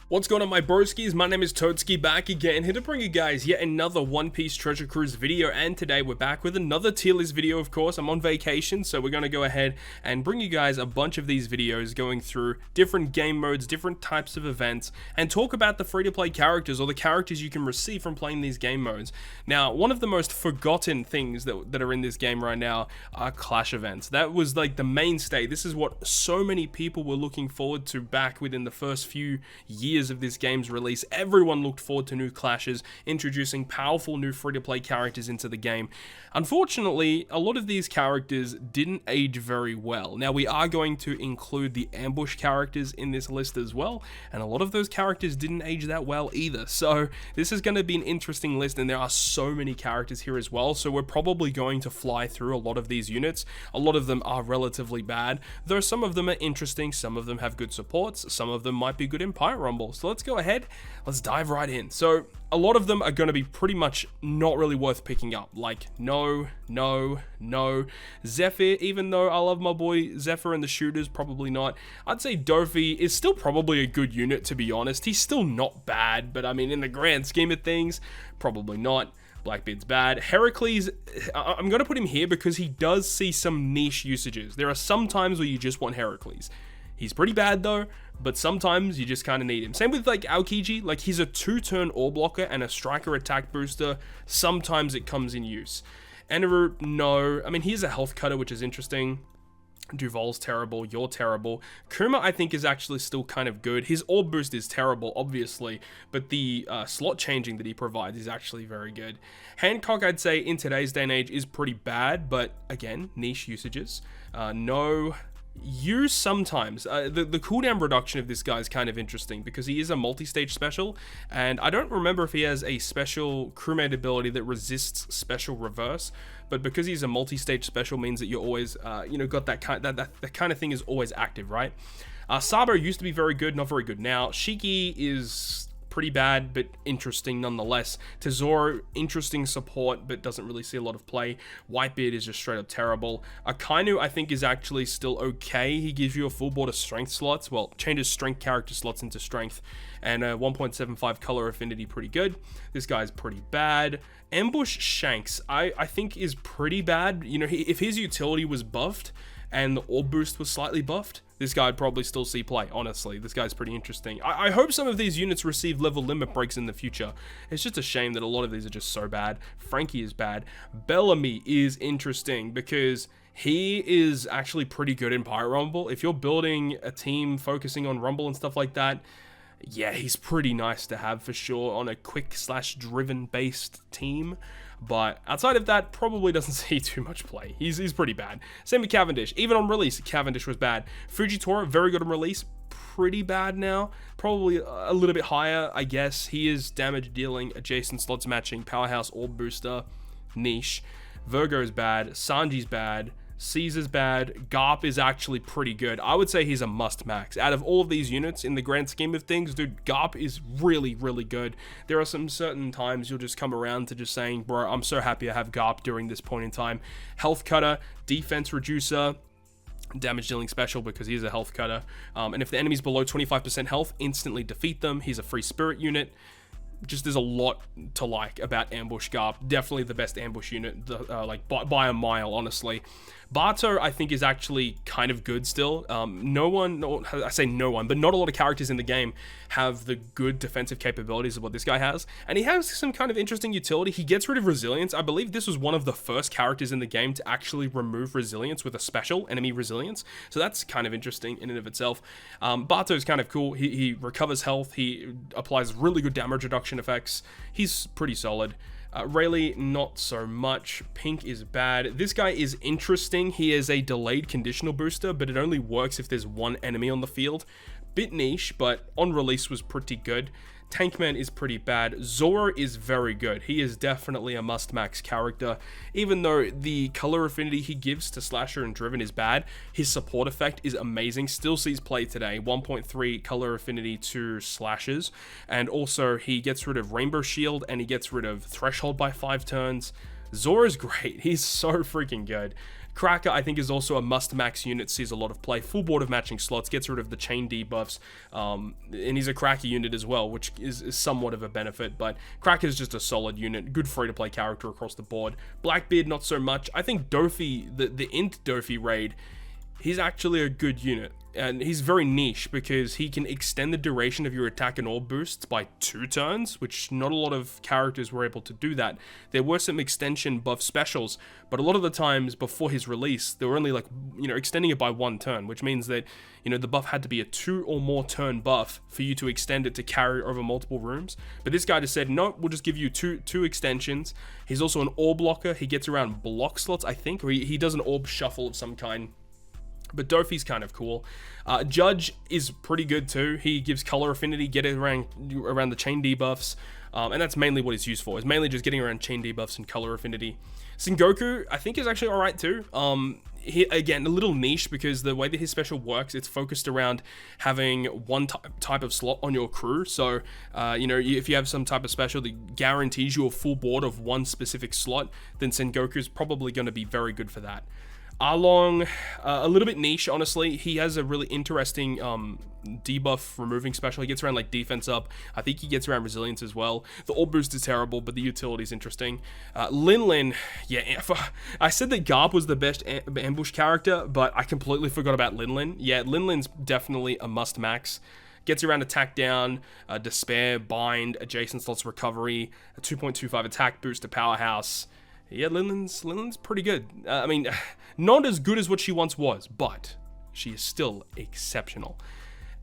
What's going on, my broskiis? My name is Toadskii, back again, here to bring you guys yet another One Piece Treasure Cruise video, and today we're back with another tier list video. Of course, I'm on vacation, so we're going to go ahead and bring you guys a bunch of these videos going through different game modes, different types of events, and talk about the free-to-play characters, or the characters you can receive from playing these game modes. Now, one of the most forgotten things that are in this game right now are clash events. That was like the mainstay. This is what so many people were looking forward to back within the first few years of this game's release. Everyone looked forward to new clashes, introducing powerful new free-to-play characters into the game. Unfortunately, a lot of these characters didn't age very well. Now, we are going to include the ambush characters in this list as well, and a lot of those characters didn't age that well either. So this is going to be an interesting list, and there are so many characters here as well, so we're probably going to fly through a lot of these units. A lot of them are relatively bad, though some of them are interesting, some of them have good supports, some of them might be good in Pirate Rumble. So let's go ahead, let's dive right in. So a lot of them are going to be pretty much not really worth picking up, like no. Zephyr, even though I love my boy Zephyr and the shooters, probably not. I'd say Dofi is still probably a good unit, to be honest. He's still not bad, but I mean, in the grand scheme of things, probably not. Blackbeard's bad. Heracles, I'm going to put him here because he does see some niche usages. There are some times where you just want Heracles. He's pretty bad though, but sometimes you just kind of need him. Same with like Aokiji, like he's a 2-turn ore blocker and a striker attack booster. Sometimes it comes in use. Eneru, no. I mean, he's a health cutter, which is interesting. Duval's terrible, you're terrible. Kuma, I think, is actually still kind of good. His orb boost is terrible, obviously, but the slot changing that he provides is actually very good. Hancock, I'd say, in today's day and age is pretty bad, but again, niche usages. No. Use sometimes. The cooldown reduction of this guy is kind of interesting because he is a multi-stage special, and I don't remember if he has a special crewmate ability that resists special reverse, but because he's a multi-stage special means that you're always, got that kind of thing is always active, right? Sabo used to be very good, not very good now. Shiki is pretty bad, but interesting nonetheless. Tesoro, interesting support, but doesn't really see a lot of play. Whitebeard is just straight up terrible. Akainu, I think, is actually still okay. He gives you a full board of strength slots. Well, changes strength character slots into strength. And 1.75 color affinity, pretty good. This guy's pretty bad. Ambush Shanks, I think, is pretty bad. You know, if his utility was buffed and the orb boost was slightly buffed, this guy would probably still see play, honestly. This guy's pretty interesting. I hope some of these units receive level limit breaks in the future. It's just a shame that a lot of these are just so bad. Frankie is bad. Bellamy is interesting because he is actually pretty good in Pirate Rumble. If you're building a team focusing on Rumble and stuff like that, yeah, he's pretty nice to have for sure on a quick/driven based team. But outside of that, probably doesn't see too much play. He's pretty bad. Same with Cavendish. Even on release, Cavendish was bad. Fujitora, very good on release. Pretty bad now. Probably a little bit higher, I guess. He is damage dealing, adjacent slots matching, powerhouse orb booster, niche. Virgo is bad. Sanji's bad. Caesar's bad. Garp is actually pretty good. I would say he's a must max. Out of all of these units in the grand scheme of things, dude, Garp is really, really good. There are some certain times you'll just come around to just saying, bro, I'm so happy I have Garp during this point in time. Health cutter, defense reducer, damage dealing special because he's a health cutter. And if the enemy's below 25% health, instantly defeat them. He's a free spirit unit. Just there's a lot to like about Ambush Garp. Definitely the best ambush unit, by a mile, honestly. Bato, I think, is actually kind of good still. I say no one, but not a lot of characters in the game have the good defensive capabilities of what this guy has. And he has some kind of interesting utility. He gets rid of resilience. I believe this was one of the first characters in the game to actually remove resilience with a special, enemy resilience. So that's kind of interesting in and of itself. Bato's kind of cool. He recovers health. He applies really good damage reduction effects. He's pretty solid. Rayleigh, not so much. Pink is bad. This guy is interesting. He is a delayed conditional booster, but it only works if there's one enemy on the field. Bit niche, but on release was pretty good. Tankman is pretty bad. Zoro is very good. He is definitely a must-max character. Even though the color affinity he gives to Slasher and Driven is bad, his support effect is amazing. Still sees play today. 1.3 color affinity to Slashers. And also, he gets rid of Rainbow Shield, and he gets rid of Threshold by 5 turns. Zoro's great. He's so freaking good. Cracker, I think, is also a must-max unit, sees a lot of play. Full board of matching slots, gets rid of the chain debuffs, and he's a Cracker unit as well, which is somewhat of a benefit, but Cracker is just a solid unit, good free-to-play character across the board. Blackbeard, not so much. I think Dofi, the Int Dofi raid, he's actually a good unit. And he's very niche because he can extend the duration of your attack and orb boosts by 2 turns, which not a lot of characters were able to do that. There were some extension buff specials, but a lot of the times before his release, they were only like, extending it by 1 turn, which means that, the buff had to be a 2 or more turn buff for you to extend it to carry over multiple rooms. But this guy just said, no, we'll just give you two extensions. He's also an orb blocker. He gets around block slots, I think, or he does an orb shuffle of some kind. But Dofi's kind of cool. Judge is pretty good too. He gives color affinity, get it around the chain debuffs, and that's mainly what he's used for. Is mainly just getting around chain debuffs and color affinity. Sengoku, I think, is actually alright too. He, again, a little niche because the way that his special works, it's focused around having one type of slot on your crew. So, if you have some type of special that guarantees you a full board of one specific slot, then Sengoku is probably going to be very good for that. Arlong, a little bit niche, honestly. He has a really interesting debuff removing special. He gets around like defense up. I think he gets around resilience as well. The orb boost is terrible, but the utility is interesting. Lin, yeah, I said that Garp was the best ambush character, but I completely forgot about Lin. Yeah, Lin's definitely a must max. Gets around attack down, despair, bind, adjacent slots recovery, a 2.25 attack boost to powerhouse. Yeah, Lin's pretty good. I mean, not as good as what she once was, but she is still exceptional.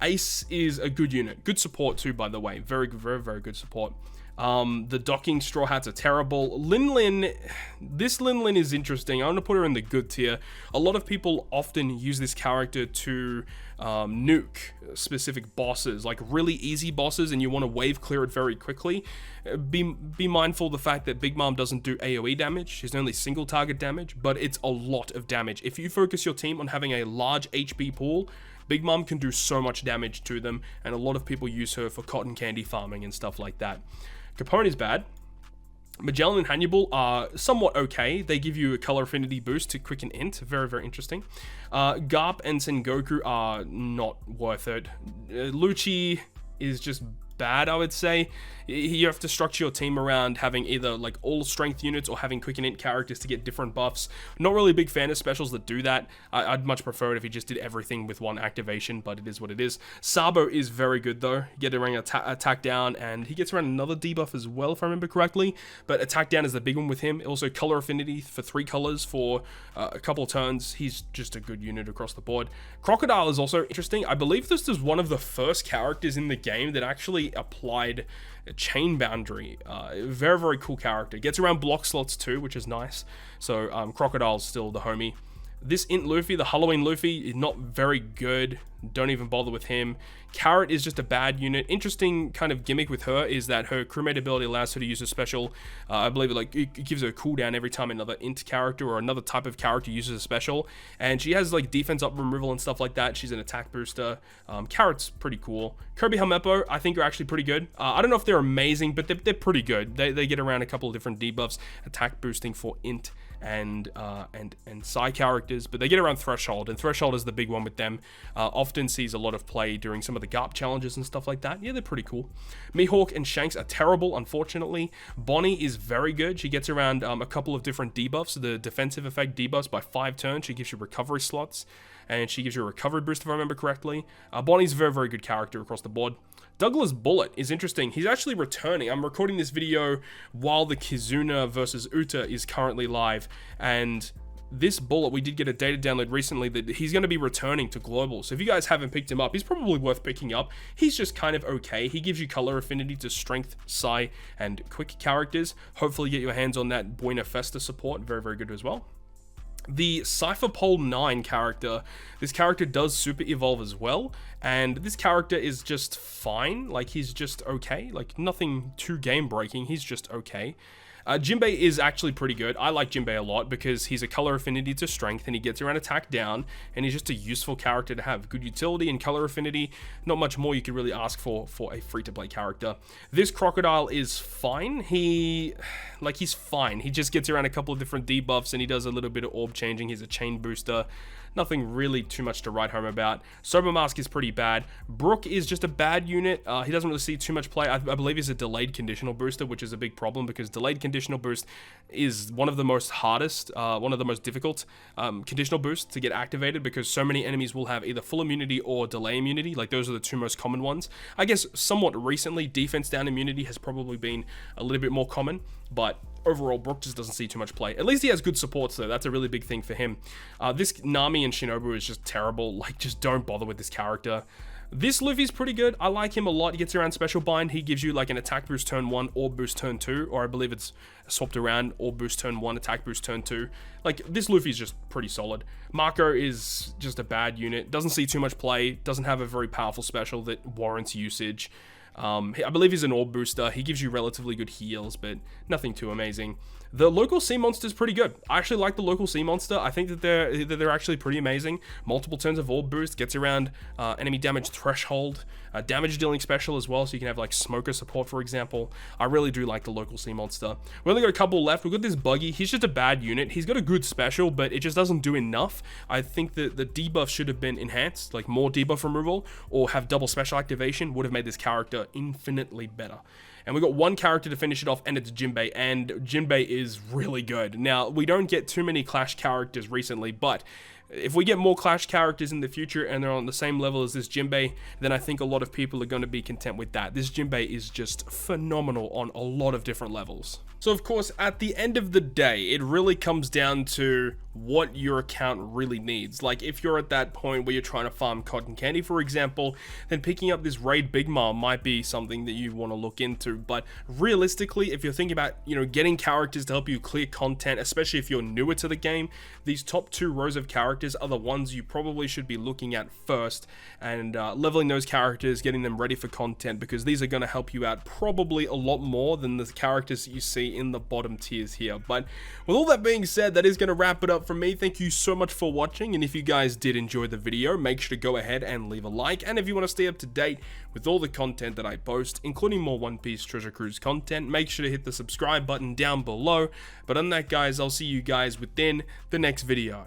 Ace is a good unit. Good support too, by the way. Very, very, very good support. The docking Straw Hats are terrible. This Lin is interesting. I'm going to put her in the good tier. A lot of people often use this character to nuke specific bosses, like really easy bosses, and you want to wave clear it very quickly. Be mindful of the fact that Big Mom doesn't do AoE damage. She's only single target damage, but it's a lot of damage. If you focus your team on having a large HP pool, Big Mom can do so much damage to them, and a lot of people use her for cotton candy farming and stuff like that. Capone is bad. Magellan and Hannibal are somewhat okay. They give you a color affinity boost to quicken int. Very, very interesting. Garp and Sengoku are not worth it. Lucci is just bad, I would say. You have to structure your team around having either like all strength units or having quick and int characters to get different buffs. Not really a big fan of specials that do that. I'd much prefer it if he just did everything with one activation, but it is what it is. Sabo is very good though. Get around attack down, and he gets around another debuff as well, if I remember correctly. But attack down is the big one with him. Also color affinity for 3 colors for a couple of turns. He's just a good unit across the board. Crocodile is also interesting. I believe this is one of the first characters in the game that actually applied a chain boundary. Very, very cool character. Gets around block slots too, which is nice. So Crocodile's still the homie. This Int Luffy, the Halloween Luffy, is not very good. Don't even bother with him. Carrot is just a bad unit. Interesting kind of gimmick with her is that her crewmate ability allows her to use a special. I believe it gives her a cooldown every time another Int character or another type of character uses a special. And she has like defense up removal and stuff like that. She's an attack booster. Carrot's pretty cool. Kirby Helmeppo, I think, are actually pretty good. I don't know if they're amazing, but they're pretty good. They get around a couple of different debuffs, attack boosting for Int and Psy characters, but they get around Threshold, and Threshold is the big one with them. Often sees a lot of play during some of the Garp challenges and stuff like that. Yeah, they're pretty cool. Mihawk and Shanks are terrible, unfortunately. Bonnie is very good. She gets around a couple of different debuffs. The defensive effect debuffs by 5 turns. She gives you recovery slots, and she gives you a recovery boost, if I remember correctly. Bonnie's a very, very good character across the board. Douglas Bullet is interesting. He's actually returning. I'm recording this video while the Kizuna versus Uta is currently live, and this Bullet, we did get a data download recently that he's going to be returning to Global. So if you guys haven't picked him up, he's probably worth picking up. He's just kind of okay. He gives you color affinity to strength, Psy, and quick characters. Hopefully get your hands on that Buena Festa support. Very, very good as well. The Cypherpole 9 character, this character does super evolve as well, and this character is just fine. Like, he's just okay, like nothing too game breaking, he's just okay. Jinbei is actually pretty good. I like Jinbei a lot because he's a color affinity to strength and he gets around attack down, and he's just a useful character to have. Good utility and color affinity. Not much more you could really ask for a free-to-play character. This Crocodile is fine. He's fine. He just gets around a couple of different debuffs and he does a little bit of orb changing. He's a chain booster. Nothing really too much to write home about. Sober Mask is pretty bad. Brook is just a bad unit. He doesn't really see too much play. I believe he's a delayed conditional booster, which is a big problem because delayed conditional boost is one of the most hardest, one of the most difficult conditional boosts to get activated because so many enemies will have either full immunity or delay immunity. Like, those are the two most common ones. I guess somewhat recently, defense down immunity has probably been a little bit more common, but overall, Brook just doesn't see too much play. At least he has good supports, though. That's a really big thing for him. This Nami and Shinobu is just terrible. Like, just don't bother with this character. This Luffy's pretty good. I like him a lot. He gets around Special Bind. He gives you like an attack boost turn 1 or boost turn 2, or I believe it's swapped around, or boost turn 1, attack boost turn 2. Like, this Luffy's just pretty solid. Mako is just a bad unit. Doesn't see too much play. Doesn't have a very powerful special that warrants usage. I believe he's an orb booster. He gives you relatively good heals, but nothing too amazing. The local sea monster is pretty good. I actually like the local sea monster. I think that they're actually pretty amazing. Multiple turns of orb boost, gets around enemy damage threshold, damage dealing special as well, so you can have like smoker support, for example. I really do like the local sea monster. We only got a couple left. We've got this Buggy. He's just a bad unit. He's got a good special, but it just doesn't do enough. I think that the debuff should have been enhanced, like more debuff removal, or have double special activation would have made this character infinitely better. And we got one character to finish it off, and it's Jinbei, and Jinbei is really good. Now, we don't get too many Clash characters recently, but if we get more Clash characters in the future and they're on the same level as this Jinbei, then I think a lot of people are going to be content with that. This Jinbei is just phenomenal on a lot of different levels. So of course, at the end of the day, it really comes down to what your account really needs. Like, if you're at that point where you're trying to farm cotton candy, for example, then picking up this Raid Big Mom might be something that you want to look into. But realistically, if you're thinking about, getting characters to help you clear content, especially if you're newer to the game, these top 2 rows of characters are the ones you probably should be looking at first, and leveling those characters, getting them ready for content, because these are going to help you out probably a lot more than the characters that you see in the bottom tiers here. But with all that being said, that is going to wrap it up from me. Thank you so much for watching, and if you guys did enjoy the video, make sure to go ahead and leave a like, and if you want to stay up to date with all the content that I post, including more One Piece Treasure Cruise content, make sure to hit the subscribe button down below. But on that, guys, I'll see you guys within the next video.